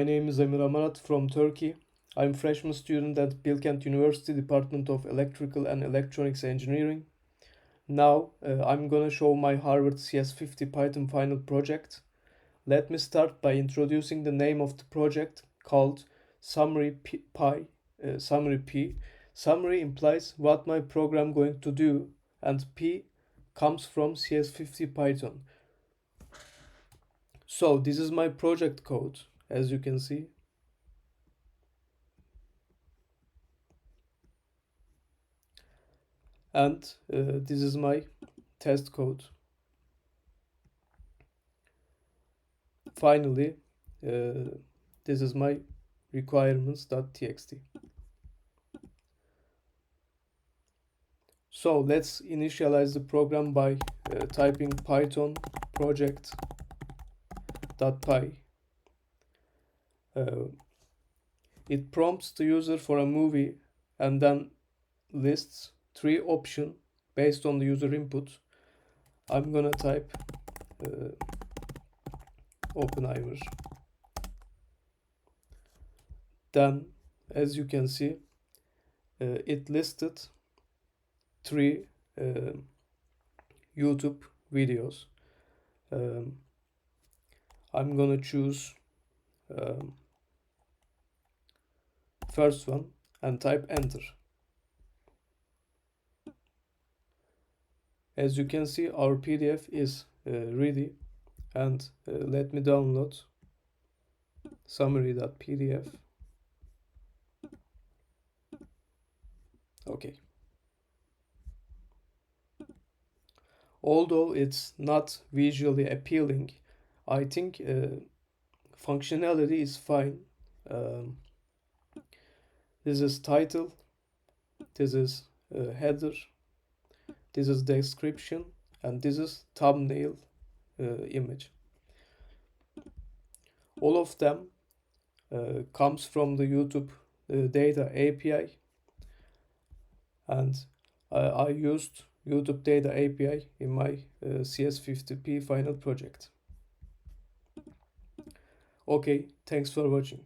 My name is Emir from Turkey. I'm freshman student at Bilkent University Department of Electrical and Electronics Engineering. Now I'm gonna show my Harvard CS50 Python Final Project. Let me start by introducing the name of the project called SummaryP. SummaryP. Summary implies what my program going to do, and P comes from CS50 Python. So this is my project code, as you can see. And this is my test code. Finally, this is my requirements.txt. So let's initialize the program by typing python project.py. It prompts the user for a movie and then lists 3 options based on the user input. I'm gonna type Oppenheimer. Then, as you can see, it listed 3 YouTube videos. I'm gonna choose first one and type enter. As you can see, our PDF is ready, and let me download summary.pdf. Okay. Although it's not visually appealing, I think functionality is fine. This is title, this is header, this is description, and this is thumbnail image. All of them comes from the YouTube data API, and I used YouTube data API in my CS50P Final Project. Okay, thanks for watching.